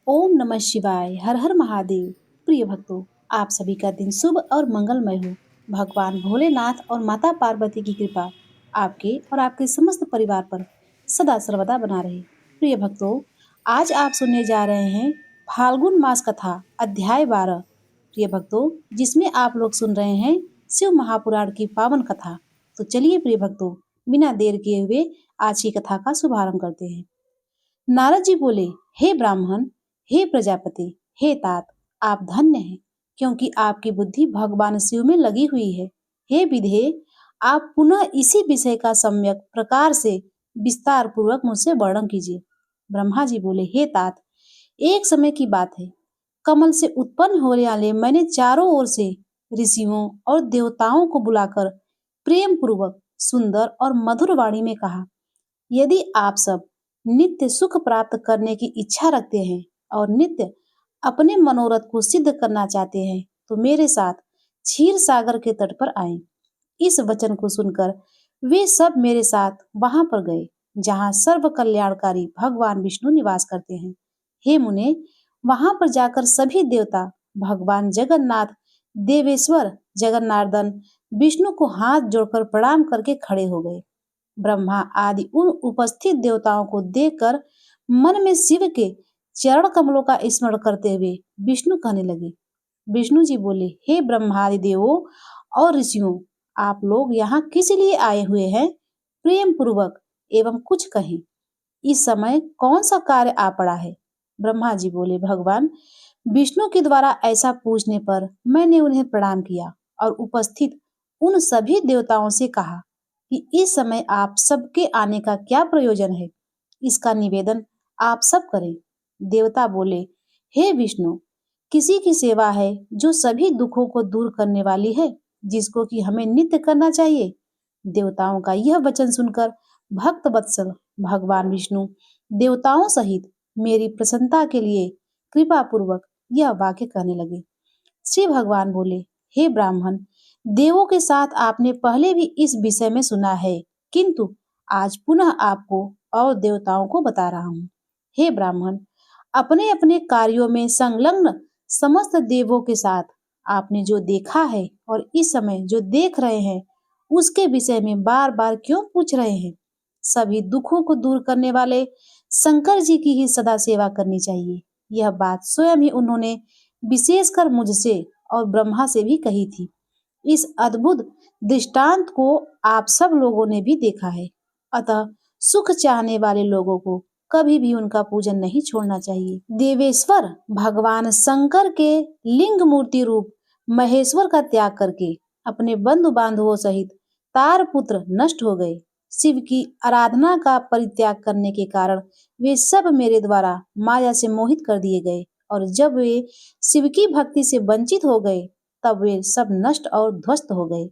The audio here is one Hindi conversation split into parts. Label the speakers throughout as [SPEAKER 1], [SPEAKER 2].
[SPEAKER 1] ओम नमः शिवाय। हर हर महादेव। प्रिय भक्तों, आप सभी का दिन शुभ और मंगलमय हो। भगवान भोलेनाथ और माता पार्वती की कृपा आपके और आपके समस्त परिवार पर सदा सर्वदा बना रहे। प्रिय भक्तों, आज आप सुनने जा रहे हैं फाल्गुन मास कथा अध्याय 12। प्रिय भक्तों, जिसमें आप लोग सुन रहे हैं शिव महापुराण की पावन कथा। तो चलिए प्रिय भक्तों, बिना देर किए हुए आज की कथा का शुभारंभ करते हैं। नारद जी बोले, हे ब्राह्मण, हे प्रजापति, हे तात, आप धन्य हैं, क्योंकि आपकी बुद्धि भगवान शिव में लगी हुई है। हे विधे, आप पुनः इसी विषय का सम्यक प्रकार से विस्तार पूर्वक मुझसे वर्णन कीजिए। ब्रह्मा जी बोले, हे तात, एक समय की बात है। कमल से उत्पन्न होने वाले मैंने चारों ओर से ऋषियों और देवताओं को बुलाकर प्रेम पूर्वक सुंदर और मधुर वाणी में कहा, यदि आप सब नित्य सुख प्राप्त करने की इच्छा रखते हैं और नित्य अपने मनोरथ को सिद्ध करना चाहते हैं, तो मेरे साथ क्षीर सागर के तट पर आएं। इस वचन को सुनकर वे सब मेरे साथ वहां पर गए, जहां सर्व कल्याणकारी भगवान विष्णु निवास करते हैं। हे मुने, वहां पर जाकर सभी देवता भगवान जगन्नाथ, देवेश्वर जगन्नाथन विष्णु को हाथ जोड़कर प्रणाम करके खड़े हो गए। ब्रह्मा आदि उन उपस्थित देवताओं को देखकर मन में शिव के चरण कमलों का स्मरण करते हुए विष्णु कहने लगे। विष्णु जी बोले, हे ब्रह्मादि देवों और ऋषियों, आप लोग यहाँ किस लिए आए हुए हैं? प्रेम पूर्वक एवं कुछ कहें। इस समय कौन सा कार्य आ पड़ा है? ब्रह्मा जी बोले, भगवान विष्णु के द्वारा ऐसा पूछने पर मैंने उन्हें प्रणाम किया और उपस्थित उन सभी देवताओं से कहा कि इस समय आप सबके आने का क्या प्रयोजन है, इसका निवेदन आप सब करें। देवता बोले, हे विष्णु, किसी की सेवा है जो सभी दुखों को दूर करने वाली है, जिसको कि हमें नित्य करना चाहिए। देवताओं का यह वचन सुनकर भक्त वत्सल भगवान विष्णु देवताओं सहित मेरी प्रसन्नता के लिए कृपा पूर्वक यह वाक्य कहने लगे। श्री भगवान बोले, हे ब्राह्मण, देवों के साथ आपने पहले भी इस विषय में सुना है, किंतु आज पुनः आपको और देवताओं को बता रहा हूँ। हे ब्राह्मण, अपने अपने कार्यों में संलग्न समस्त देवों के साथ आपने जो देखा है और इस समय जो देख रहे हैं, उसके विषय में बार बार क्यों पूछ रहे हैं? सभी दुखों को दूर करने वाले शंकर जी की ही सदा सेवा करनी चाहिए। यह बात स्वयं ही उन्होंने विशेषकर मुझसे और ब्रह्मा से भी कही थी। इस अद्भुत दृष्टांत को आप सब लोगों ने भी देखा है। अतः सुख चाहने वाले लोगों को कभी भी उनका पूजन नहीं छोड़ना चाहिए। देवेश्वर भगवान शंकर के लिंग मूर्ति रूप महेश्वर का त्याग करके अपने बंधु बांधवों सहित तार पुत्र नष्ट हो गए। शिव की आराधना का परित्याग करने के कारण वे सब मेरे द्वारा माया से मोहित कर दिए गए, और जब वे शिव की भक्ति से वंचित हो गए, तब वे सब नष्ट और ध्वस्त हो गए।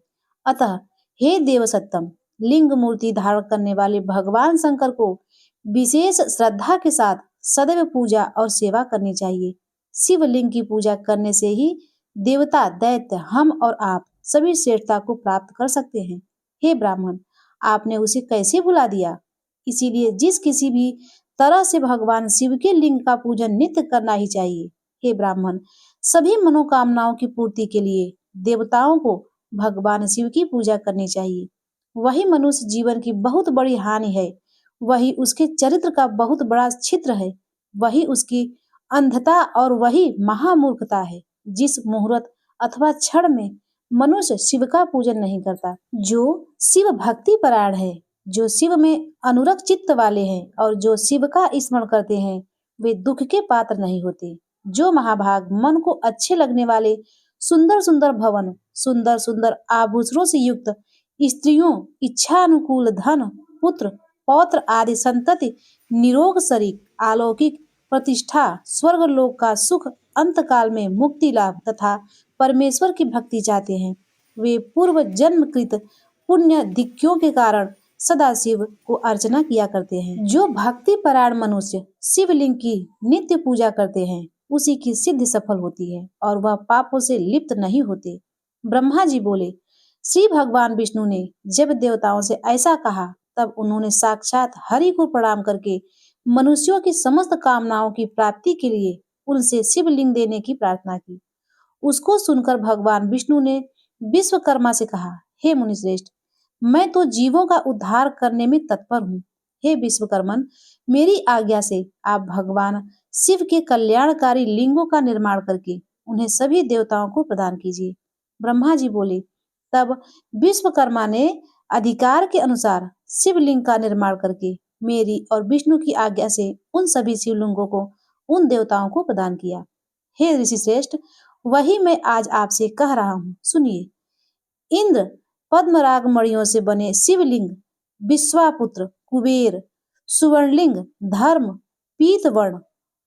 [SPEAKER 1] अतः हे देव सत्तम, लिंग मूर्ति धारण करने वाले भगवान शंकर को विशेष श्रद्धा के साथ सदैव पूजा और सेवा करनी चाहिए। शिवलिंग की पूजा करने से ही देवता, दैत्य, हम और आप सभी श्रेष्ठता को प्राप्त कर सकते हैं। हे ब्राह्मण, आपने उसे कैसे भुला दिया? इसीलिए जिस किसी भी तरह से भगवान शिव के लिंग का पूजन नित्य करना ही चाहिए। हे ब्राह्मण, सभी मनोकामनाओं की पूर्ति के लिए देवताओं को भगवान शिव की पूजा करनी चाहिए। वही मनुष्य जीवन की बहुत बड़ी हानि है, वही उसके चरित्र का बहुत बड़ा छिद्र है, वही उसकी अंधता और वही महामूर्खता है, जिस मुहूर्त अथवा क्षण में मनुष्य शिव का पूजन नहीं करता। जो शिव भक्ति परायण है, जो शिव में अनुरक्त चित्त वाले हैं और जो शिव का स्मरण करते हैं, वे दुख के पात्र नहीं होते। जो महाभाग मन को अच्छे लगने वाले सुंदर सुंदर भवन, सुंदर सुंदर आभूषणों से युक्त स्त्रियों, इच्छा अनुकूल धन, पुत्र पौत्र आदि संतति, निरोग शरीर, अलौकिक प्रतिष्ठा, स्वर्ग लोक का सुख, अंतकाल में मुक्ति लाभ तथा परमेश्वर की भक्ति चाहते हैं, वे पूर्व जन्मकृत पुण्य धिक्यों के कारण सदा शिव को अर्चना किया करते हैं। जो भक्ति परायण मनुष्य शिवलिंग की नित्य पूजा करते हैं, उसी की सिद्धि सफल होती है और वह पापों से लिप्त नहीं होते। ब्रह्मा जी बोले, श्री भगवान विष्णु ने जब देवताओं से ऐसा कहा, तब उन्होंने साक्षात हरि को प्रणाम करके मनुष्यों की समस्त कामनाओं की प्राप्ति के लिए उनसे शिवलिंग देने की प्रार्थना की। उसको सुनकर भगवान विष्णु ने विश्वकर्मा से कहा, हे मुनिश्रेष्ठ, मैं तो जीवों का उद्धार करने में तत्पर हूँ। हे विश्वकर्मन, मेरी आज्ञा से आप भगवान शिव के कल्याणकारी लिंगों का निर्माण करके उन्हें सभी देवताओं को प्रदान कीजिए। ब्रह्मा जी बोले। तब विश्वकर्मा ने अधिकार के अनुसार शिवलिंग का निर्माण करके मेरी और विष्णु की आज्ञा से उन सभी शिवलिंगों को उन देवताओं को प्रदान किया। हे ऋषि श्रेष्ठ, वही मैं आज आपसे कह रहा हूँ, सुनिए। इंद्र पद्मराग मणियों से बने शिवलिंग, विश्वापुत्र कुबेर सुवर्णलिंग, धर्म पीतवर्ण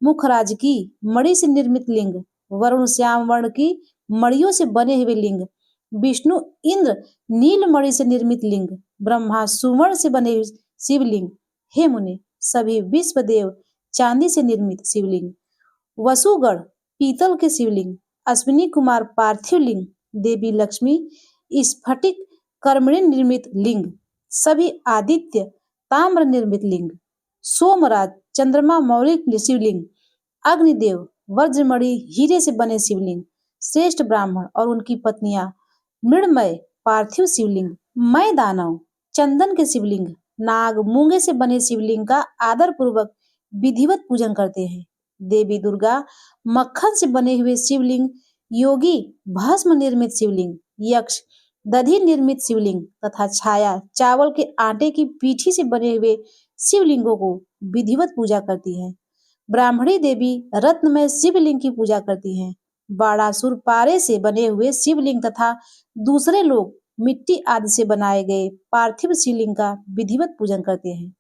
[SPEAKER 1] मुखराज की मणि से निर्मित लिंग, वरुण श्याम वर्ण की मणियों से बने हुए लिंग, विष्णु इंद्र नील मणि से निर्मित लिंग, ब्रह्मा सुवर्ण से बने हुए शिवलिंग, हे मुनि सभी विश्वदेव चांदी से निर्मित शिवलिंग, वसुगढ़ पीतल के शिवलिंग, अश्विनी कुमार पार्थिव लिंग, देवी लक्ष्मी स्फटिक कर्मणि निर्मित लिंग, सभी आदित्य ताम्र निर्मित लिंग, सोमराज चंद्रमा मौलिक शिवलिंग, अग्निदेव वज्रमणि हीरे से बने शिवलिंग, श्रेष्ठ ब्राह्मण और उनकी पत्नियां मृणमय पार्थिव शिवलिंग, मैं दानव चंदन के शिवलिंग, नाग मूंगे से बने शिवलिंग का आदर पूर्वक विधिवत पूजन करते हैं। देवी दुर्गा मक्खन से बने हुए शिवलिंग, योगी भस्म निर्मित शिवलिंग, यक्ष दधि निर्मित शिवलिंग तथा छाया चावल के आटे की पीठी से बने हुए शिवलिंगों को विधिवत पूजा करती है। ब्राह्मणी देवी रत्नमय शिवलिंग की पूजा करती हैं। बाड़ासुर पारे से बने हुए शिवलिंग तथा दूसरे लोग मिट्टी आदि से बनाए गए पार्थिव शिवलिंग का विधिवत पूजन करते हैं।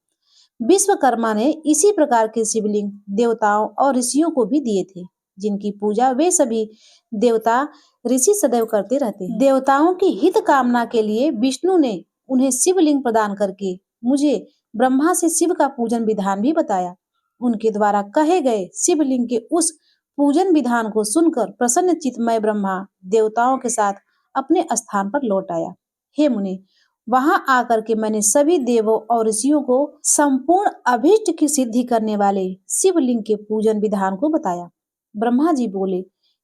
[SPEAKER 1] विश्वकर्मा ने इसी प्रकार के शिवलिंग देवताओं और ऋषियों को भी दिए थे, जिनकी पूजा वे सभी देवता ऋषि सदैव करते रहते हैं। देवताओं की हित कामना के लिए विष्णु ने उन्हें शिवलिंग प्रदान करके मुझे ब्रह्मा से शिव का पूजन विधान भी बताया। उनके द्वारा कहे गए शिवलिंग के उस पूजन विधान को सुनकर प्रसन्न चित्तमय ब्रह्मा देवताओं के साथ अपने स्थान पर लौट आया। हे मुनि, वहां आकर के मैंने सभी देवों और ऋषियों को संपूर्ण अभीष्ट की सिद्धि करने वाले शिवलिंग के पूजन विधान को बताया। ब्रह्मा जी बोले,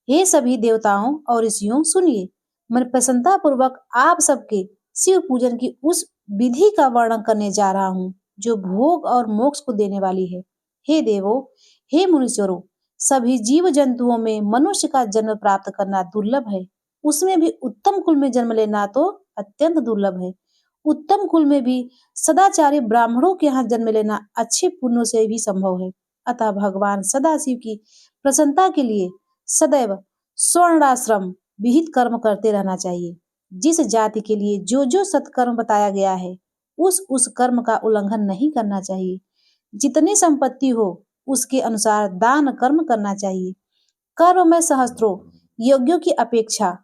[SPEAKER 1] हे सभी देवताओं और ऋषियों, सुनिए, मैं प्रसन्नता पूर्वक आप सबके शिव पूजन की उस विधि का वर्णन करने जा रहा हूँ जो भोग और मोक्ष को देने वाली है। हे देवों, हे मुनीश्वरों, सभी जीव जंतुओं में मनुष्य का जन्म प्राप्त करना दुर्लभ है, उसमें भी उत्तम कुल में जन्म लेना तो अत्यंत दुर्लभ है। उत्तम कुल में भी सदाचारी ब्राह्मणों के यहाँ जन्म लेना अच्छे पुण्यों से भी संभव है। अतः भगवान सदाशिव की प्रसन्नता के लिए सदैव स्वर्णाश्रम विहित कर्म करते रहना चाहिए। जिस जाति के लिए जो जो सत्कर्म बताया गया है उस कर्म का उल्लंघन नहीं करना चाहिए। जितनी संपत्ति हो उसके अनुसार दान कर्म करना चाहिए। कर्म में सहस्त्रों यज्ञों की अपेक्षा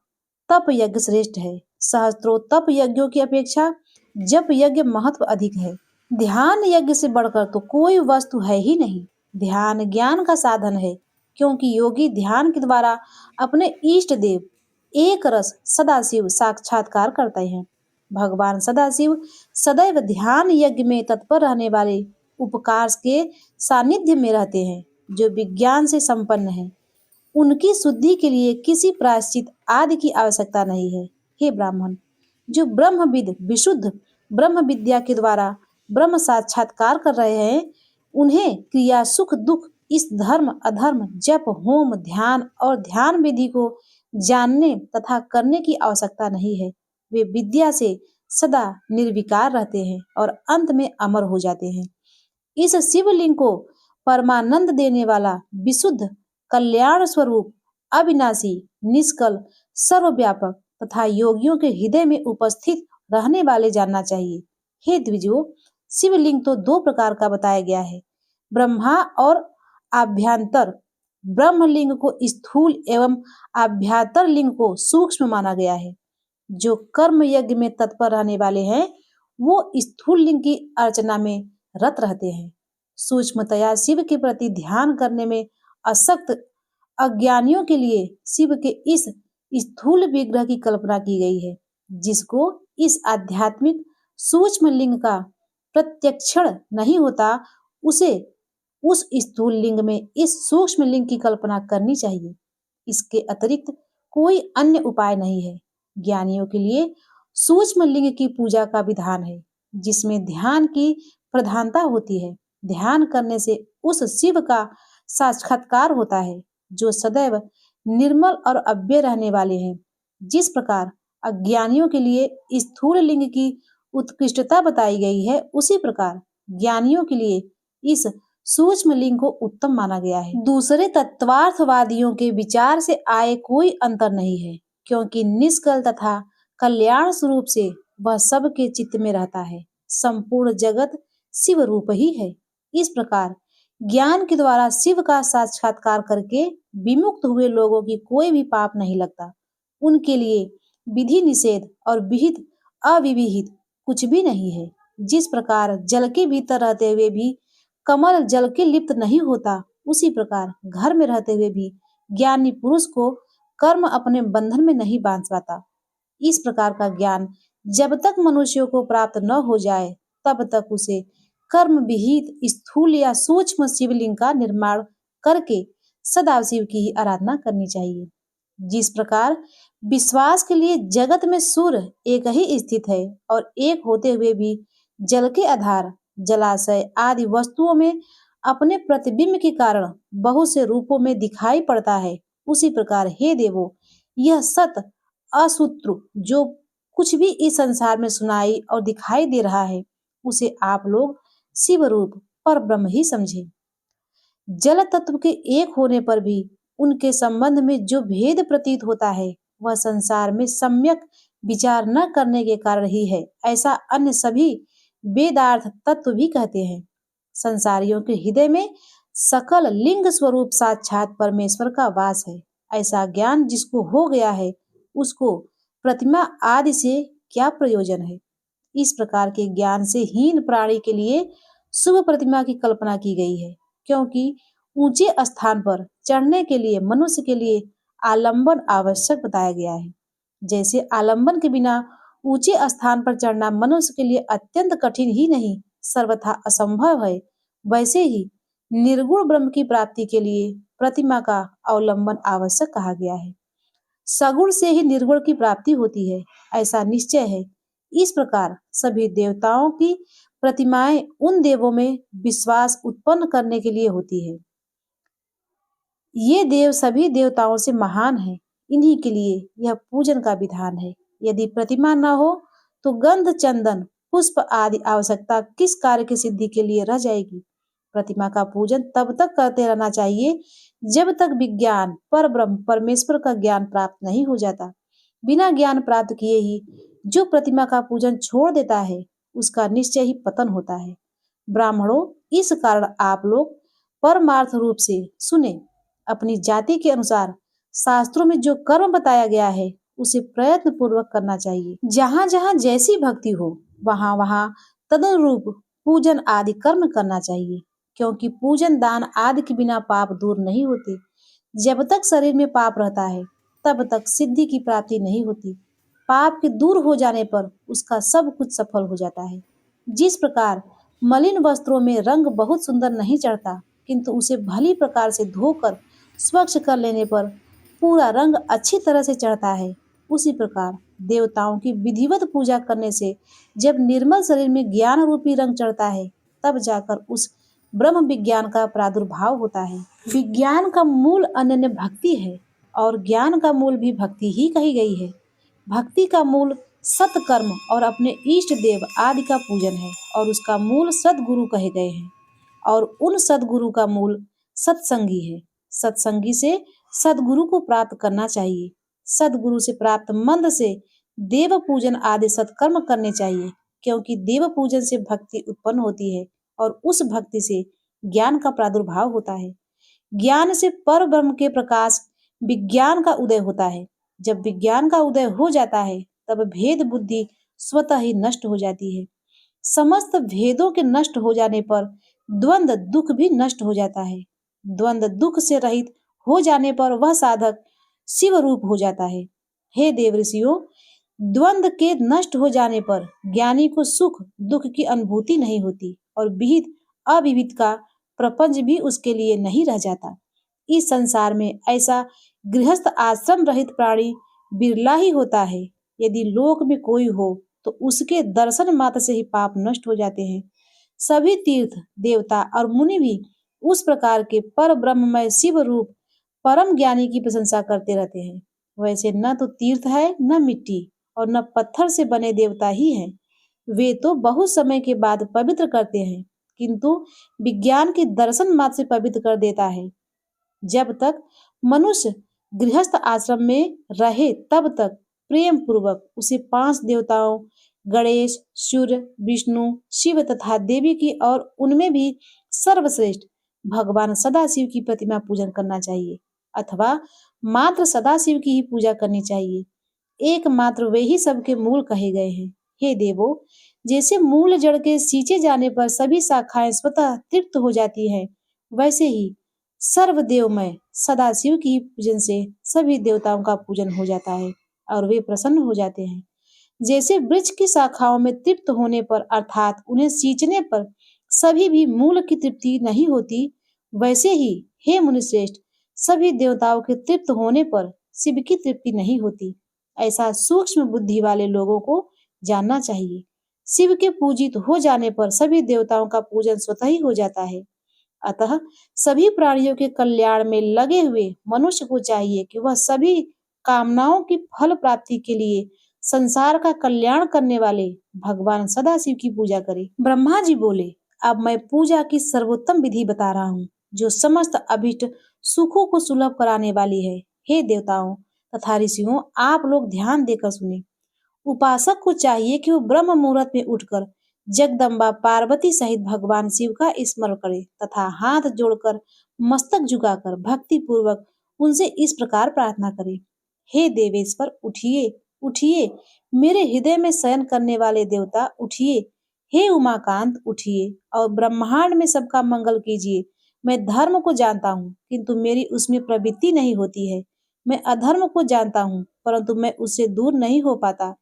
[SPEAKER 1] तप यज्ञ श्रेष्ठ है। सहस्त्रों तप यज्ञों की अपेक्षा जप यज्ञ महत्व अधिक है। ध्यान यज्ञ से बढ़कर तो कोई वस्तु है ही नहीं। ध्यान ज्ञान का साधन है, क्योंकि योगी ध्यान के द्वारा अपने इष्ट देव एक रस सदाशिव साक्षात्कार करते हैं। भगवान सदाशिव सदैव ध्यान यज्ञ में तत्पर रहने वाले उपकार के सानिध्य में रहते हैं, जो विज्ञान से संपन्न है। उनकी शुद्धि के लिए किसी प्रायश्चित आदि की आवश्यकता नहीं है। हे ब्राह्मण, जो ब्रह्मविद विशुद्ध ब्रह्म विद्या के द्वारा ब्रह्म साक्षात्कार कर रहे हैं, उन्हें क्रिया सुख दुख इस धर्म अधर्म जप होम ध्यान और ध्यान विधि को जानने तथा करने की आवश्यकता नहीं है। वे विद्या से सदा निर्विकार रहते हैं और अंत में अमर हो जाते हैं। इस शिवलिंग को परमानंद देने वाला विशुद्ध कल्याण स्वरूप अविनाशी निष्कल सर्वव्यापक तथा योगियों के हृदय में उपस्थित रहने वाले जानना चाहिए। हे द्विजों, शिवलिंग तो दो प्रकार का बताया गया है, ब्रह्मा और आभ्यंतर। ब्रह्मलिंग को स्थूल एवं आभ्यंतर लिंग को सूक्ष्म माना गया है। जो कर्म यज्ञ में तत्पर रहने वाले हैं वो स्थूल लिंग की अर्चना में रत रहते हैं। सूक्ष्मतया शिव के प्रति ध्यान करने में असक्त अज्ञानियों के लिए शिव के इस स्थूल विग्रह की कल्पना की गई है। जिसको इस आध्यात्मिक सूक्ष्म लिंग का प्रत्यक्षण नहीं होता, उसे उस स्थूल लिंग में इस सूक्ष्म लिंग की कल्पना करनी चाहिए। इसके अतिरिक्त कोई अन्य उपाय नहीं है। ज्ञानियों के लिए सूक्ष्म लिंग की पूजा का विधान है, जिसमें ध्यान की प्रधानता होती है। ध्यान करने से उस शिव का साक्षात्कार होता है जो सदैव निर्मल और अव्यय रहने वाले हैं। जिस प्रकार अज्ञानियों के लिए स्थूल लिंग की उत्कृष्टता बताई गई है, उसी प्रकार ज्ञानियों के लिए इस सूक्ष्म लिंग को उत्तम माना गया है। दूसरे तत्वार्थवादियों के विचार से आए कोई अंतर नहीं है, क्योंकि निष्कल तथा कल्याण स्वरूप से वह सबके चित्त में रहता है। संपूर्ण जगत शिव रूप ही है। इस प्रकार ज्ञान के द्वारा शिव का साक्षात्कार करके विमुक्त हुए लोगों की कोई भी पाप नहीं लगता। उनके लिए विधि निषेध और विहित अविविहित कुछ भी नहीं है। जिस प्रकार जल के भीतर रहते हुए भी कमल जल के लिप्त नहीं होता, उसी प्रकार घर में रहते हुए भी ज्ञानी पुरुष को कर्म अपने बंधन में नहीं बांध पाता। इस प्रकार का ज्ञान जब तक मनुष्यों को प्राप्त न हो जाए, तब तक उसे कर्म विहित स्थूल या सूक्ष्म शिवलिंग का निर्माण करके सदा शिव की ही आराधना करनी चाहिए। जिस प्रकार विश्वास के लिए जगत में सूर्य एक ही स्थित है और एक होते हुए भी जल के आधार जलाशय आदि वस्तुओं में अपने प्रतिबिंब के कारण बहुत से रूपों में दिखाई पड़ता है, उसी प्रकार हे देवों, यह सत असूत्र जो कुछ भी इस संसार में सुनाई और दिखाई दे रहा है, उसे आप लोग शिव रूप पर ब्रह्म ही समझे। जल तत्व के एक होने पर भी उनके संबंध में जो भेद प्रतीत होता है, वह संसार में सम्यक विचार न करने के कारण ही है। ऐसा अन्य सभी वेदार्थ तत्व भी कहते हैं। संसारियों के हृदय में सकल लिंग स्वरूप साक्षात परमेश्वर का वास है। ऐसा ज्ञान जिसको हो गया है, उसको प्रतिमा आदि से क्या प्रयोजन है। इस प्रकार के ज्ञान से हीन प्राणी के लिए शुभ प्रतिमा की कल्पना की गई है, क्योंकि ऊंचे स्थान पर चढ़ने के लिए मनुष्य के लिए आलंबन आवश्यक बताया गया है। जैसे आलंबन के बिना ऊंचे स्थान पर चढ़ना मनुष्य के लिए अत्यंत कठिन ही नहीं सर्वथा असंभव है, वैसे ही निर्गुण ब्रह्म की प्राप्ति के लिए प्रतिमा का अवलंबन आवश्यक कहा गया है। सगुण से ही निर्गुण की प्राप्ति होती है, ऐसा निश्चय है। इस प्रकार सभी देवताओं की प्रतिमाएं उन देवों में विश्वास उत्पन्न करने के लिए होती है। ये देव सभी देवताओं से महान है, इन्हीं के लिए यह पूजन का विधान है। यदि प्रतिमा न हो तो गंध चंदन पुष्प आदि आवश्यकता किस कार्य की सिद्धि के लिए रह जाएगी। प्रतिमा का पूजन तब तक करते रहना चाहिए जब तक विज्ञान पर ब्रह्म परमेश्वर का ज्ञान प्राप्त नहीं हो जाता। बिना ज्ञान प्राप्त किए ही जो प्रतिमा का पूजन छोड़ देता है, उसका निश्चय ही पतन होता है। ब्राह्मणों, इस कारण आप लोग परमार्थ रूप से सुने। अपनी जाति के अनुसार शास्त्रों में जो कर्म बताया गया है, उसे प्रयत्न पूर्वक करना चाहिए। जहाँ जहाँ जैसी भक्ति हो, वहाँ वहाँ तदनुरूप पूजन आदि कर्म करना चाहिए, क्योंकि पूजन दान आदि के बिना पाप दूर नहीं होते। जब तक शरीर में पाप रहता है, तब तक सिद्धि की प्राप्ति नहीं होती। पाप के दूर हो जाने पर उसका सब कुछ सफल हो जाता है। जिस प्रकार मलिन वस्त्रों में रंग बहुत सुंदर नहीं चढ़ता, किंतु उसे भली प्रकार से धोकर स्वच्छ कर लेने पर पूरा रंग अच्छी तरह से चढ़ता है, उसी प्रकार देवताओं की विधिवत पूजा करने से जब निर्मल शरीर में ज्ञान रूपी रंग चढ़ता है, तब जाकर उस ब्रह्म विज्ञान का प्रादुर्भाव होता है। विज्ञान का मूल अनन्य भक्ति है और ज्ञान का मूल भी भक्ति ही कही गई है। भक्ति का मूल सत्कर्म और अपने इष्ट देव आदि का पूजन है और उसका मूल सद्गुरु कहे गए हैं, और उन सद्गुरु का मूल सत्संगी है। सत्संगी से सद्गुरु को प्राप्त करना चाहिए। सद्गुरु से प्राप्त मंद से देव पूजन आदि सत्कर्म करने चाहिए, क्योंकि देव पूजन से भक्ति उत्पन्न होती है और उस भक्ति से ज्ञान का प्रादुर्भाव होता है। ज्ञान से पर ब्रह्म के प्रकाश विज्ञान का उदय होता है। जब विज्ञान का उदय हो जाता है, तब भेद बुद्धि स्वतः ही नष्ट हो जाती है। समस्त भेदों के नष्ट हो जाने पर द्वंद्व दुख भी नष्ट हो जाता है। द्वंद्व दुख से रहित हो जाने पर वह साधक शिव रूप हो जाता है। हे देव ऋषियों, द्वंद्व के नष्ट हो जाने पर ज्ञानी को सुख दुख की अनुभूति नहीं होती और विहित अविहित का प्रपंच भी उसके लिए नहीं रह जाता। इस संसार में ऐसा गृहस्थ आश्रम रहित प्राणी बिरला ही होता है। यदि लोक में कोई हो तो उसके दर्शन मात्र से ही पाप नष्ट हो जाते हैं। सभी तीर्थ देवता और मुनि भी उस प्रकार के पर ब्रह्ममय शिव रूप परम ज्ञानी की प्रशंसा करते रहते हैं। वैसे न तो तीर्थ है, न मिट्टी और न पत्थर से बने देवता ही हैं। वे तो बहुत समय के बाद पवित्र करते हैं, किंतु विज्ञान के दर्शन मात्र से पवित्र कर देता है। जब तक मनुष्य गृहस्थ आश्रम में रहे तब तक प्रेम पूर्वक उसे 5 देवताओं गणेश, सूर्य, विष्णु, शिव तथा देवी की और उनमें भी सर्वश्रेष्ठ भगवान सदाशिव की प्रतिमा पूजन करना चाहिए, अथवा मात्र सदाशिव की ही पूजा करनी चाहिए। एकमात्र वे ही सबके मूल कहे गए हैं। हे देवो, जैसे मूल जड़ के सींचे जाने पर सभी शाखाएं स्वतः तृप्त हो जाती हैं, वैसे ही सर्वदेवमय सदाशिव की पूजन से सभी देवताओं का पूजन हो जाता है और वे प्रसन्न हो जाते हैं। जैसे वृक्ष की शाखाओं में तृप्त होने पर अर्थात उन्हें सींचने पर सभी भी मूल की तृप्ति नहीं होती, वैसे ही हे मुनिश्रेष्ठ, सभी देवताओं के तृप्त होने पर शिव की तृप्ति नहीं होती। ऐसा सूक्ष्म बुद्धि वाले लोगों को जानना चाहिए। शिव के पूजित हो जाने पर सभी देवताओं का पूजन स्वतः ही हो जाता है। अतः सभी प्राणियों के कल्याण में लगे हुए मनुष्य को चाहिए कि वह सभी कामनाओं की फल प्राप्ति के लिए संसार का कल्याण करने वाले भगवान सदाशिव की पूजा करे। ब्रह्मा जी बोले, अब मैं पूजा की सर्वोत्तम विधि बता रहा हूँ, जो समस्त अभीष्ट सुखों को सुलभ कराने वाली है। हे देवताओं तथा ऋषियों, आप लोग ध्यान देकर सुने। उपासक को चाहिए कि वो ब्रह्म मुहूर्त में उठकर जगदम्बा पार्वती सहित भगवान शिव का स्मरण करे तथा हाथ जोड़कर मस्तक झुकाकर भक्ति पूर्वक उनसे इस प्रकार प्रार्थना करे, हे देवेश्वर उठिए, उठिए, मेरे हृदय में शयन करने वाले देवता उठिए, हे उमाकांत उठिए और ब्रह्मांड में सबका मंगल कीजिए। मैं धर्म को जानता हूँ, किंतु मेरी उसमें प्रवृत्ति नहीं होती है। मैं अधर्म को जानता हूँ, परंतु मैं उससे दूर नहीं हो पाता।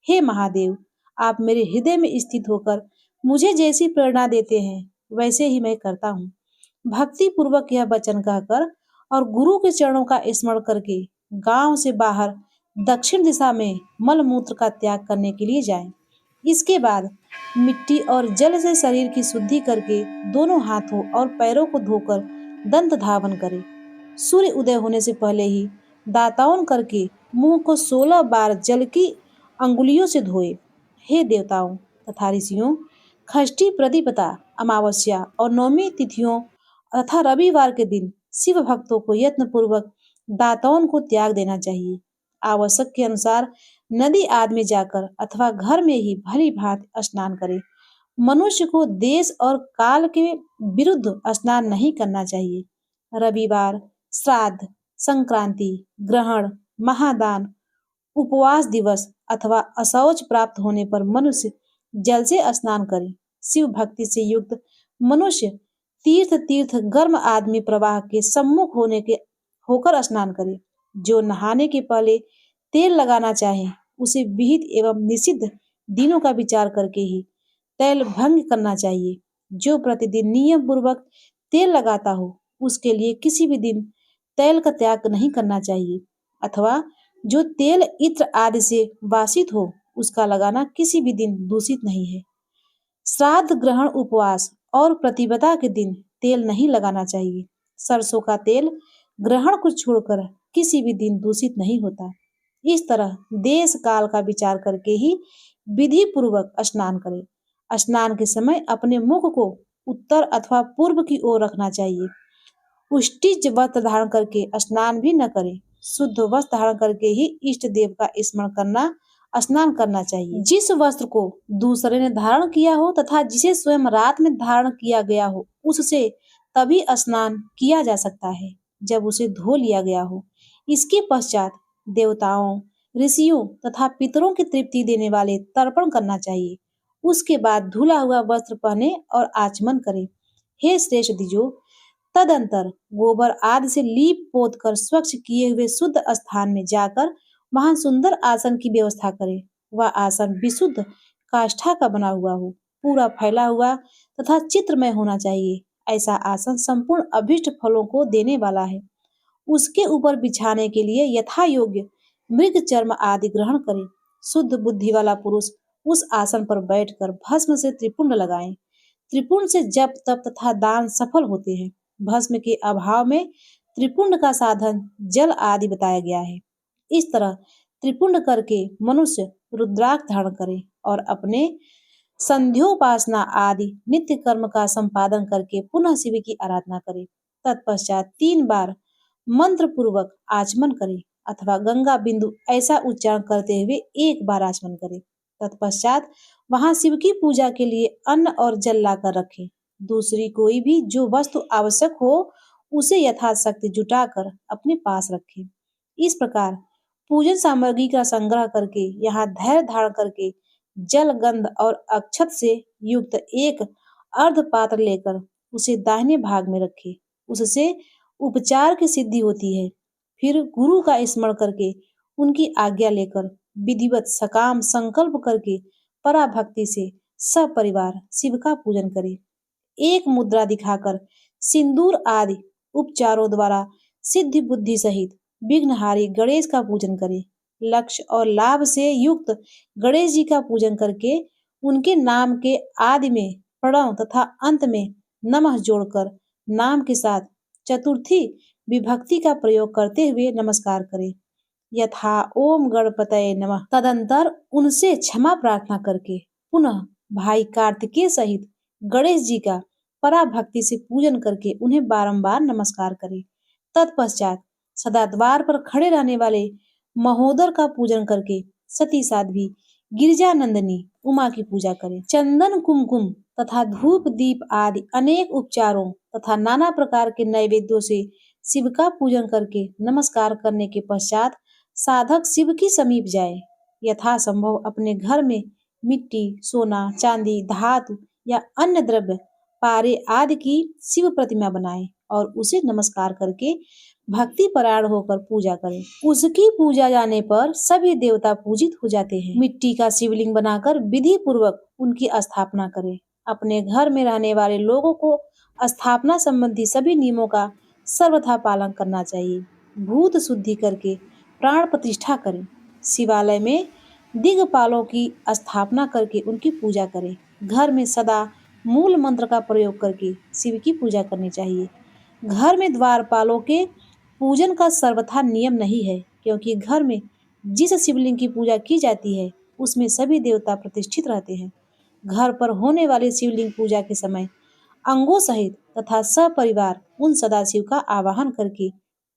[SPEAKER 1] हे महादेव, आप मेरे हृदय में स्थित होकर मुझे जैसी प्रेरणा देते हैं, वैसे ही मैं करता हूँ। भक्ति पूर्वक यह वचन कहकर और गुरु के चरणों का स्मरण करके गांव से बाहर दक्षिण दिशा में मल मूत्र का त्याग करने के लिए जाएं। इसके बाद मिट्टी और जल से शरीर की शुद्धि करके दोनों हाथों और पैरों को धोकर दंत धावन करें। सूर्य उदय होने से पहले ही दातावन करके मुंह को 16 बार जल की अंगुलियों से धोए। हे देवताओं तथा ऋषियों, षष्ठी प्रतिपदा, अमावस्या और नवमी तिथियों तथा रविवार के दिन शिव भक्तों को यत्न पूर्वक दाताओं को त्याग देना चाहिए। आवश्यक के अनुसार नदी आदि में जाकर अथवा घर में ही भली भांति स्नान करे। मनुष्य को देश और काल के विरुद्ध स्नान नहीं करना चाहिए। रविवार, श्राद्ध, संक्रांति, ग्रहण, महादान, उपवास दिवस अथवा अशौच प्राप्त होने पर मनुष्य जल से स्नान करे। शिव भक्ति से युक्त मनुष्य तीर्थ तीर्थ गर्म आदमी प्रवाह के सम्मुख होकर स्नान करे। जो नहाने के पहले तेल लगाना चाहे, उसे विहित एवं निषिद्ध दिनों का विचार करके ही तेल भंग करना चाहिए। जो प्रतिदिन नियम पूर्वक तेल लगाता हो, उसके लिए किसी भी दिन तेल का त्याग नहीं करना चाहिए, अथवा जो तेल इत्र आदि से वासित हो, उसका लगाना किसी भी दिन दूषित नहीं है। श्राद्ध, ग्रहण, उपवास और प्रतिपदा के दिन तेल नहीं लगाना चाहिए। सरसों का तेल ग्रहण को छोड़कर किसी भी दिन दूषित नहीं होता। इस तरह देश काल का विचार करके ही विधि पूर्वक स्नान करें। स्नान के समय अपने मुख को उत्तर अथवा पूर्व की ओर रखना चाहिए। उष्टिज वस्त्र धारण करके स्नान भी न करें। शुद्ध वस्त्र धारण करके ही इष्ट देव का स्नान करना चाहिए। जिस वस्त्र को दूसरे ने धारण किया हो तथा जिसे स्वयं रात में धारण किया गया हो, उससे तभी स्नान किया जा सकता है जब उसे धो लिया गया हो। इसके पश्चात देवताओं, ऋषियों तथा पितरों की तृप्ति देने वाले तर्पण करना चाहिए। उसके बाद धुला हुआ वस्त्र पहने और आचमन करें। हे श्रेष्ठ द्विजों, तदंतर गोबर आदि से लीप पोत कर स्वच्छ किए हुए शुद्ध स्थान में जाकर वहां सुंदर आसन की व्यवस्था करें। वह आसन विशुद्ध काष्ठा का बना हुआ हो, पूरा फैला हुआ तथा चित्रमय होना चाहिए। ऐसा आसन संपूर्ण अभिष्ट फलों को देने वाला है। उसके ऊपर बिछाने के लिए यथा योग्य मृग चर्म आदि ग्रहण करे। शुद्ध बुद्धि वाला पुरुष उस आसन पर बैठकर भस्म से त्रिपुंड लगाए। त्रिपुंड से जप तप तथा दान सफल होते हैं। भस्म के अभाव में त्रिपुंड का साधन जल आदि बताया गया है। इस तरह त्रिपुंड करके मनुष्य रुद्राक्ष धारण करे और अपने संध्योपासना आदि नित्य कर्म का संपादन करके पुनः शिव की आराधना करे। तत्पश्चात 3 बार मंत्र पूर्वक आचमन करे अथवा गंगा बिंदु ऐसा उच्चारण करते हुए 1 बार आचमन करे। तत्पश्चात वहां शिव की पूजा के लिए अन्न और जल लाकर रखे। दूसरी कोई भी जो वस्तु आवश्यक हो उसे यथाशक्ति जुटाकर अपने पास रखे। इस प्रकार पूजन सामग्री का संग्रह करके यहाँ धैर्य धारण करके जल गंध और अक्षत से युक्त एक अर्ध पात्र लेकर उसे दाहिने भाग में रखे। उससे उपचार की सिद्धि होती है। फिर गुरु का स्मरण करके उनकी आज्ञा लेकर विधिवत सकाम संकल्प करके पराभक्ति से सपरिवार शिव का पूजन करे। एक मुद्रा दिखाकर सिंदूर आदि उपचारों द्वारा सिद्धि बुद्धि सहित विघ्नहारी गणेश का पूजन करे। लक्ष्य और लाभ से युक्त गणेश जी का पूजन करके उनके नाम के आदि में प्रणव तथा अंत में नमः जोड़कर नाम के साथ चतुर्थी विभक्ति का प्रयोग करते हुए नमस्कार करें। यथा ओम गणपतये नमः। तदंतर उनसे क्षमा प्रार्थना करके पुनः भाई कार्तिकेय सहित गणेश जी का पराभक्ति से पूजन करके उन्हें बारंबार नमस्कार करें। तत्पश्चात सदा द्वार पर खड़े रहने वाले महोदर का पूजन करके सती साध्वी गिरिजानंदिनी उमा की पूजा करें। चंदन कुमकुम तथा धूप दीप आदि अनेक उपचारों तथा नाना प्रकार के नैवेद्यों से शिव का पूजन करके नमस्कार करने के पश्चात साधक शिव की समीप जाए। यथासंभव अपने घर में मिट्टी, सोना, चांदी, धातु या अन्य द्रव्य, पारे आदि की शिव प्रतिमा बनाए और उसे नमस्कार करके भक्ति परायण होकर पूजा करें। उसकी पूजा जाने पर सभी देवता पूजित हो जाते हैं। मिट्टी का शिवलिंग बनाकर विधि पूर्वक उनकी स्थापना करें। अपने घर में रहने वाले लोगों को स्थापना संबंधी सभी नियमों का सर्वथा पालन करना चाहिए। भूत शुद्धि करके प्राण प्रतिष्ठा करें। शिवालय में दिग्पालों की स्थापना करके उनकी पूजा करें। घर में सदा मूल मंत्र का प्रयोग करके शिव की पूजा करनी चाहिए। घर में द्वारपालों के पूजन का सर्वथा नियम नहीं है, क्योंकि घर में जिस शिवलिंग की पूजा की जाती है उसमें सभी देवता प्रतिष्ठित रहते हैं। घर पर होने वाले शिवलिंग पूजा के समय अंगों सहित तथा सपरिवार उन सदाशिव का आवाहन करके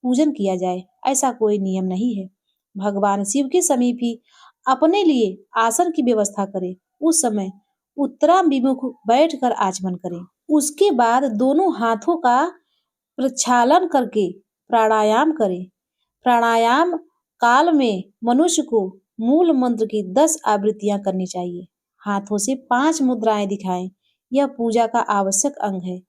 [SPEAKER 1] पूजन किया जाए, ऐसा कोई नियम नहीं है। भगवान शिव के समीप ही अपने लिए आसन की व्यवस्था करें। उस समय उत्तराभिमुख बैठकर आचमन करें। उसके बाद दोनों हाथों का प्रक्षालन करके प्राणायाम करें। प्राणायाम काल में मनुष्य को मूल मंत्र की 10 आवृत्तियां करनी चाहिए। हाथों से 5 मुद्राएं दिखाएं। यह पूजा का आवश्यक अंग है।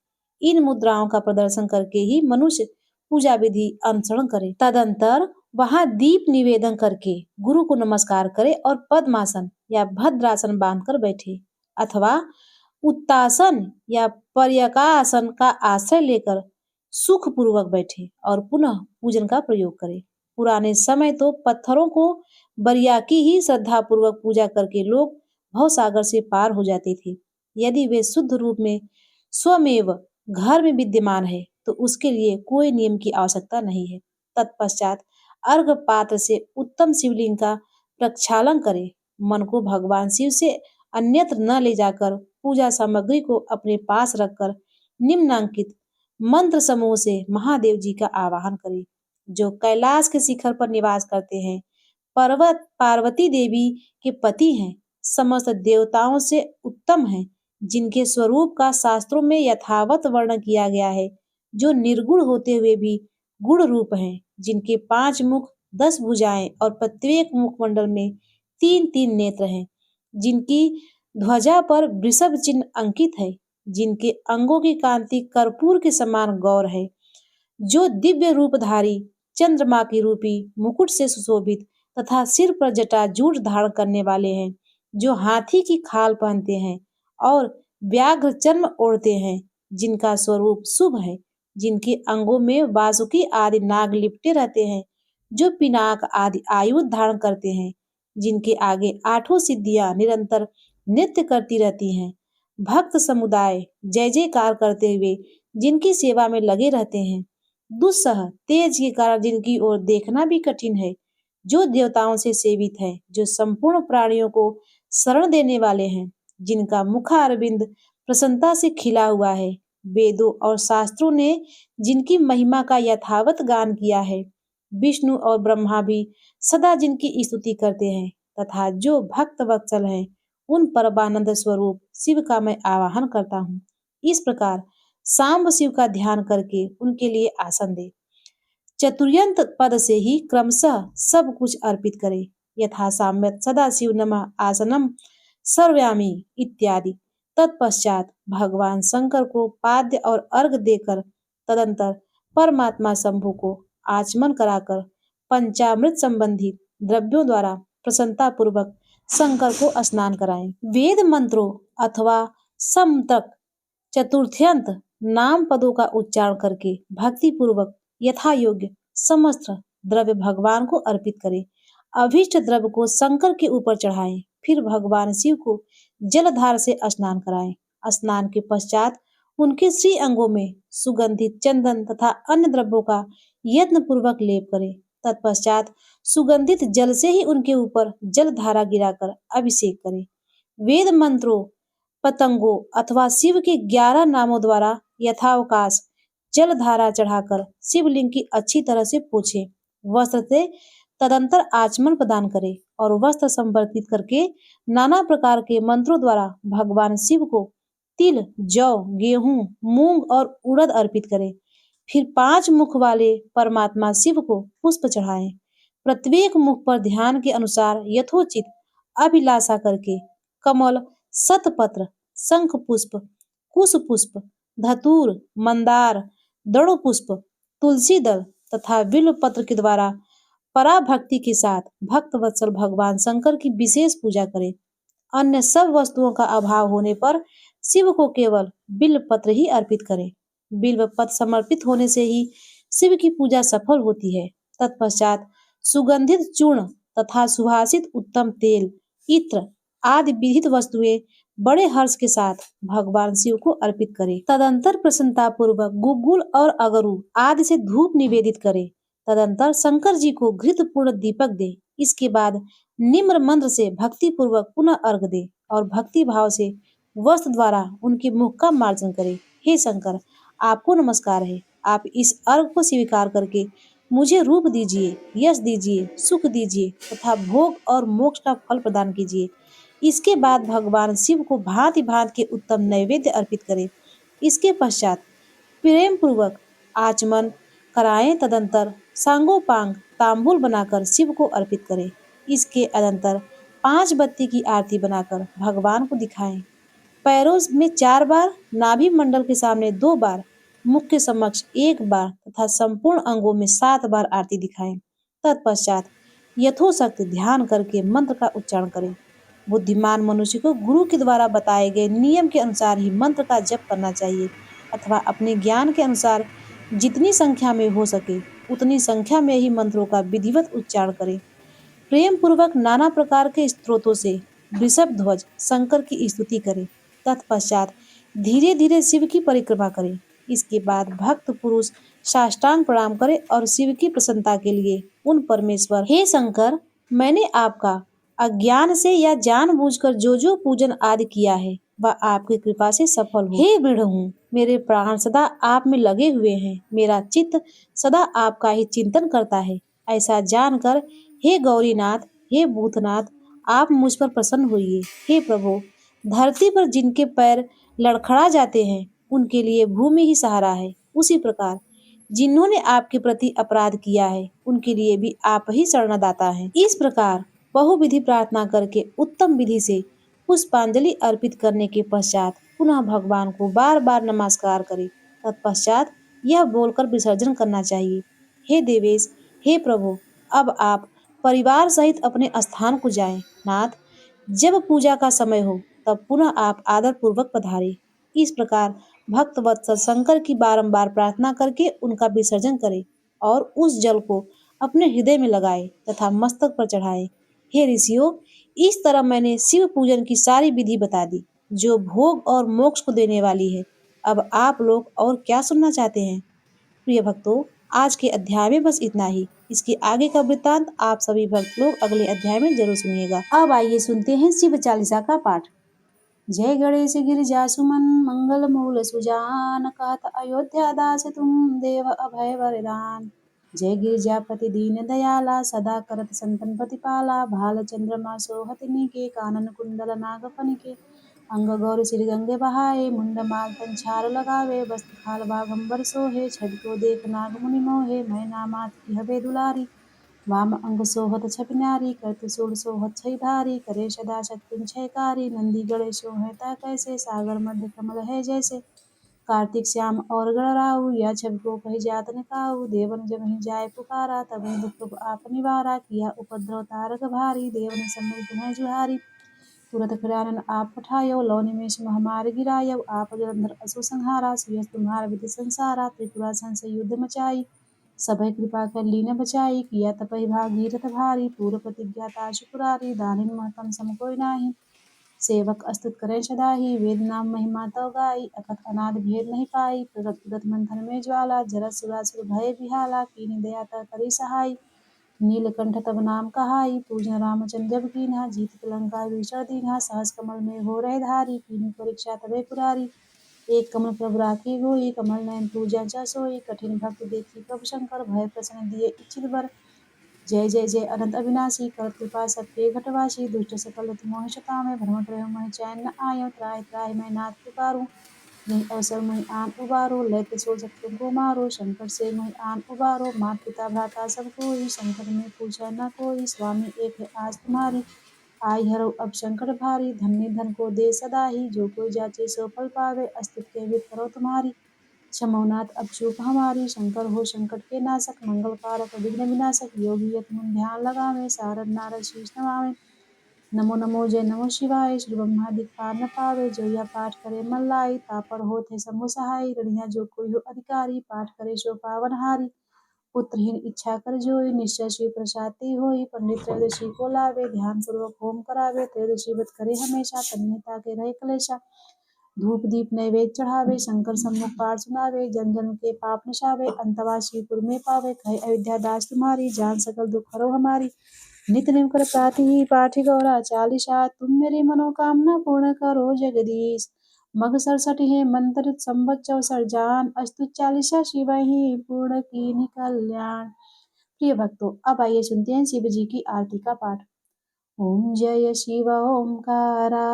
[SPEAKER 1] इन मुद्राओं का प्रदर्शन करके ही मनुष्य पूजा विधि अनुसरण करे। तदंतर वहां दीप निवेदन करके गुरु को नमस्कार करे और पद्मासन या भद्रासन बांधकर बैठे अथवा उत्तासन या पर्यकासन का आश्रय लेकर सुख पूर्वक बैठे और पुनः पूजन का प्रयोग करें। पुराने समय तो पत्थरों को बरियाकी ही श्रद्धा पूर्वक पूजा करके लोग भवसागर से पार हो जाते थे। यदि वे शुद्ध रूप में स्वमेव घर में विद्यमान है तो उसके लिए कोई नियम की आवश्यकता नहीं है। तत्पश्चात अर्घ पात्र से उत्तम शिवलिंग का प्रक्षालन करें। मन को भगवान शिव से अन्यत्र न ले जाकर पूजा सामग्री को अपने पास रखकर निम्नांकित मंत्र समूह से महादेव जी का आवाहन करें, जो कैलाश के शिखर पर निवास करते हैं। पर्वत पार्वती देवी के पति हैं, समस्त देवताओं से उत्तम हैं, जिनके स्वरूप का शास्त्रों में यथावत वर्णन किया गया है, जो निर्गुण होते हुए भी गुण रूप हैं, जिनके 5 मुख 10 भुजाएं और प्रत्येक मुखमंडल में 3-3 नेत्र हैं, जिनकी ध्वजा पर वृषभ चिन्ह अंकित है, जिनके अंगों की कांति कर्पूर के समान गौर है, जो दिव्य रूपधारी चंद्रमा की रूपी मुकुट से सुशोभित तथा सिर पर जटाजूट धारण करने वाले हैं, जो हाथी की खाल पहनते हैं और व्याघ्र चर्म ओढ़ते हैं, जिनका स्वरूप शुभ है, जिनके अंगों में वासुकी आदि नाग लिपटे रहते हैं, जो पिनाक आदि आयुध धारण करते हैं, जिनके आगे आठों सिद्धियां निरंतर नृत्य करती रहती हैं, भक्त समुदाय जय जयकार करते हुए जिनकी सेवा में लगे रहते हैं, दुस्सह तेज के कारण जिनकी ओर देखना भी कठिन है, जो देवताओं से सेवित है, जो संपूर्ण प्राणियों को शरण देने वाले हैं, जिनका मुखारविंद प्रसन्नता से खिला हुआ है, वेदों और शास्त्रों ने जिनकी महिमा का यथावत गान किया है, विष्णु और ब्रह्मा भी सदा जिनकी स्तुति करते हैं, तथा जो भक्त वत्सल हैं, उन परमानंद स्वरूप शिव का मैं आवाहन करता हूँ। इस प्रकार सांब शिव का ध्यान करके उनके लिए आसन दे। चतुर्यंत पद से ही क्रमशः सब कुछ अर्पित करे। यथा साम्यत सदा शिव नमः आसनम सर्वयामी इत्यादि। तत्पश्चात भगवान शंकर को पाद्य और अर्घ देकर तदंतर परमात्मा शंभु को आचमन कराकर पंचामृत संबंधित द्रव्यों द्वारा प्रसन्नता पूर्वक शंकर को स्नान कराएं। वेद मंत्रों अथवा समतक चतुर्थ्यंत नाम पदों का उच्चारण करके भक्ति पूर्वक यथा योग्य समस्त द्रव्य भगवान को अर्पित करें। अभीष्ट द्रव्य को शंकर के ऊपर चढ़ाएं, फिर भगवान शिव को जलधार से स्नान कराएं। स्नान के पश्चात उनके श्री अंगों में सुगंधित चंदन तथा अन्य द्रव्यों का यत्न पूर्वक लेप करें। तत्पश्चात सुगंधित जल से ही उनके ऊपर जलधारा गिराकर अभिषेक करें। वेद मंत्रों पतंगों अथवा शिव के 11 नामों द्वारा यथावकाश जलधारा चढ़ाकर शिवलिंग की अच्छी तरह से पोछे। वस्त्र से तदंतर आचमन प्रदान करे और वस्त्र संवर्धित करके नाना प्रकार के मंत्रों द्वारा भगवान शिव को तिल, जौ, गेहूं, मूंग और उड़द अर्पित करे। फिर 5 मुख वाले परमात्मा शिव को पुष्प चढ़ाएं। प्रत्येक मुख पर ध्यान के अनुसार यथोचित अभिलाषा करके कमल, शतपत्र, शंख पुष्प, कुश पुष्प, धतूर, मंदार, दड़ो पुष्प, तुलसी दल तथा बिल्व पत्र के द्वारा पराभक्ति के साथ भक्त वत्सल भगवान शंकर की विशेष पूजा करें। अन्य सब वस्तुओं का अभाव होने पर शिव को केवल बिल्व पत्र ही अर्पित करें। बिल्व पत्र समर्पित होने से ही शिव की पूजा सफल होती है। तत्पश्चात सुगंधित चूर्ण तथा सुभाषित उत्तम तेल, इत्र आदि विधित वस्तुएं बड़े हर्ष के साथ भगवान शिव को अर्पित करें। तदंतर प्रसन्नता पूर्वक गुग्गुल और अगरू आदि से धूप निवेदित करें। तदंतर शंकर जी को घृत पूर्ण दीपक दे। इसके बाद निम्र मंत्र से भक्ति पूर्वक पुनः अर्घ दे और भक्ति भाव से वस्त्र द्वारा उनके मुख का मार्जन करे। हे शंकर, आपको नमस्कार है। आप इस अर्घ को स्वीकार करके मुझे रूप दीजिए, यश दीजिए, सुख दीजिए तथा भोग और मोक्ष का फल प्रदान कीजिए। इसके बाद भगवान शिव को भांति भांति के उत्तम नैवेद्य अर्पित करें। इसके पश्चात प्रेम पूर्वक आचमन कराएं। तदंतर सांगोपांग तांबूल बनाकर शिव को अर्पित करें। इसके अनंतर 5 बत्ती की आरती बनाकर भगवान को दिखाएं। पैरों में 4 बार, नाभि मंडल के सामने 2 बार, मुख के समक्ष 1 बार तथा संपूर्ण अंगों में 7 बार आरती दिखाएं। तत्पश्चात यथोशक्त ध्यान करके मंत्र का उच्चारण करें। बुद्धिमान मनुष्य को गुरु के द्वारा बताए गए नियम के अनुसार ही मंत्र का जप करना चाहिए अथवा अपने ज्ञान के अनुसार जितनी संख्या में हो सके उतनी संख्या में ही मंत्रों का विधिवत उच्चारण करें। प्रेम पूर्वक नाना प्रकार के स्तोत्रों से वृषभ ध्वज शंकर की स्तुति करें। तत्पश्चात धीरे धीरे शिव की परिक्रमा करें। इसके बाद भक्त पुरुष साष्टांग प्रणाम करे और शिव की प्रसन्नता के लिए उन परमेश्वर, हे शंकर, मैंने आपका अज्ञान से या जानबूझकर जो जो पूजन आदि किया है वह आपकी कृपा से सफल हो। हे दृढ़ हूँ, मेरे प्राण सदा आप में लगे हुए हैं, मेरा चित्त सदा आपका ही चिंतन करता है। ऐसा जानकर हे गौरीनाथ, हे भूतनाथ, आप मुझ पर प्रसन्न होइए। हे प्रभु, धरती पर जिनके पैर लड़खड़ा जाते हैं उनके लिए भूमि ही सहारा है। उसी प्रकार जिन्होंने आपके प्रति अपराध किया है उनके लिए भी आप ही शरणदाता हैं। इस प्रकार बहुविधि प्रार्थना करके उत्तम विधि से पुष्पांजलि अर्पित करने के पश्चात पुनः भगवान को बार बार नमस्कार करें। तत्पश्चात यह बोलकर विसर्जन करना चाहिए, हे देवेश, हे प्रभु, अब आप परिवार सहित अपने स्थान को जाएं। नाथ, जब पूजा का समय हो तब पुनः आप आदर पूर्वक पधारें। इस प्रकार भक्त वत्सल शंकर की बारंबार प्रार्थना करके उनका विसर्जन करे और उस जल को अपने हृदय में लगाए तथा मस्तक पर चढ़ाए। हे ऋषियों, इस तरह मैंने शिव पूजन की सारी विधि बता दी, जो भोग और मोक्ष को देने वाली है। अब आप लोग और क्या सुनना चाहते हैं? प्रिय भक्तों, आज के अध्याय में बस इतना ही। इसके आगे का वृत्तांत आप सभी भक्त लोग अगले अध्याय में जरूर सुनिएगा। अब आइए सुनते हैं शिव चालीसा का पाठ। जय गणेश गिरिजा सुमन मंगल मूल सुजान, कहत अयोध्या दास तुम देव अभय वरदान। जय गिरिजापति दीन दयाला, सदा करत संतन प्रतिपाला। भाल चंद्रमा सोहत के कानन कुंडल नाग फनिके। अंग गौर सिर गंगे बहाए, मुंड माल पंछार लगावे। वस्त्र खाल बाघंबर सोहे, छवि को देख नाग मुनि मोहे। मैना मात की हबे दुलारी, वाम अंग सोहत छपि नारी। कर शूल सोहत छई भारी, करे सदा शक्ति छयकारी। नंदी गणे सोहता कैसे, सागर मध्य कमल है जैसे। कार्तिक श्याम और गणराऊ, या छवि को कही जात न काऊ। देवन जब ही जाय पुकारा, तब ही दुख आप निवारा। किया उपद्रव तारक भारी, देवन सम्मुख तुम्हें जुहारी। तुरत फिरानन आप पठायो, लौ निमेष महामार गिरायो। आप जलंधर असु संहारा, सियस तुम्हार विधि संसारा। त्रिपुरा संशय युद्ध मचाई, सभय कृपा कर लीन बचाई। किया तपहि भागीरथ भारी, पूर्व प्रतिज्ञा ताशु पुरारी। दानिन महतम सम कोई नाही, सेवक अस्तुत करें सदा ही। वेद नाम महिमा तव गाई, अकथ अनाद भेद नहीं पाई। प्रगट उदत मंथन में ज्वाला, जरत सुरासुर भय बिहाला। कीन्ही दया तर करी सहाय, नीलकंठ तब नाम कहाई। पूजन रामचंद्र जब कीन्हा, जीतत लंका विभीषण दीन्हा। सहस कमल में हो रहे धारी, कीन्ही परीक्षा तबे पुरारी। एक कमल प्रभु राखी गोई, कमल नयन पूजा जा सोई। कठिन भक्त देखी प्रभु शंकर, भय प्रसन्न दिए इच्छित वर। जय जय जय अनंत अविनाशी, कर कृपा सबके घटवासी। दुष्ट सकल तुम मोहि सतावे, भ्रमत रहो मोहि चैन न आयो। त्राहि त्राहि मैं नाथ पुकारूं, नहीं अवसर मोहि आन उबारो। लैत सो शत्रुन को मारो, संकट से मोहि आन उबारो। मात पिता भ्राता सब कोई, संकट में पूछा न कोई। स्वामी एक है आस तुम्हारी, आई हरौ अब संकट भारी। धन्य धन को दे सदा ही, जो कोई जाचे सो फल पावे। अस्तित्व के विद करो तुम्हारी, क्षमौनाथ अब चूक हमारी। शंकर हो संकट के नाशक, मंगल कारक विघ्न विनाशक। योगी यत मन ध्यान लगावे, सारद नारद शीष नवावे। नमो नमो जय नमो शिवाय, श्री ब्रह्मादि पार न पावे। जो या पाठ करे मन लाई, तापर होत है शंभु सहाय। रणिया जो कोई हो अधिकारी, पाठ करे सो पावन हारी। पुत्रहीन इच्छा कर जोई, निश्चय शिव प्रसाद ते होई। पंडित त्रयोदशी को लावे, ध्यान पूर्वक होम करावे। त्रयोदशी व्रत करे हमेशा, तन्यता के रहे कलेशा। धूप दीप नैवेद्य चढ़ावे, शंकर सम्मुख पाठ सुनावे। जन जन के पाप नशावे, अंतवा शिवपुर में पावे। कहे अयोध्या दास तुम्हारी, जान सकल दुख हरो हमारी। नित निम कर प्राति पाठ गौरा चालीसा, तुम मेरी मनोकामना पूर्ण करो जगदीश। मग 67 है मंत्र, संवत 64 जान। अस्तु चालीसा शिव ही पूर्ण कीन्ही कल्याण। प्रिय भक्तों, अब आइए सुनते हैं शिव जी की आरती का पाठ। ओम जय शिव ओंकारा,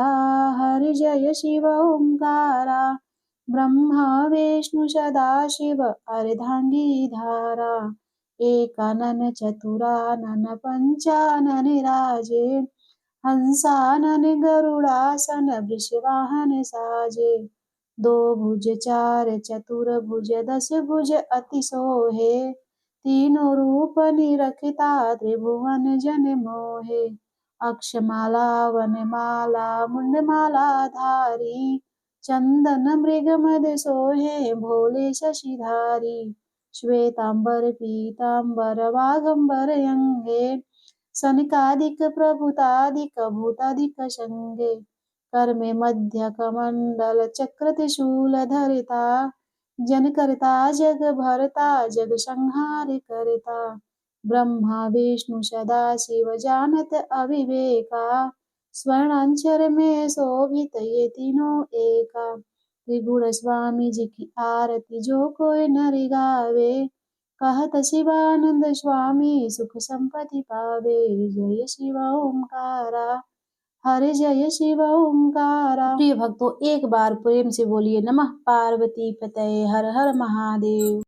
[SPEAKER 1] हरि जय शिव ओंकारा। ब्रह्मा विष्णु सदाशिव अर्धांगी धारा। एकानन चतुरानन पंचानन राजे। हंसानन गरुड़ासन वृषवाहन साजे। दो भुज चार चतुर्भुज, दस भुज अति सोहे। तीनों रूप निरखिता, त्रिभुवन जन मोहे। अक्षमाला वनमाला मुंडमाला धारी। चंदन मृग मद सोहे, भोले शशिधारी। श्वेतांबर पीतांबर वागंबर अंगे। सनकादिक प्रभुतादिक भूतादिक संगे। कर में मध्य कमंडल चक्र त्रिशूल धरिता। जन करता जग भरता, जग संहार करता। ब्रह्मा विष्णु सदा शिव जानत अविवेका। स्वर्णाक्षर में शोभित ये तीनों एका। त्रिगुण स्वामी जी की आरती जो कोई नर गावे। कहत शिवानंद स्वामी सुख संपत्ति पावे। जय शिव ओंकारा, हरे जय शिव ओंकारा। प्रिय भक्तों, एक बार प्रेम से बोलिए नमः पार्वती पतये हर हर महादेव।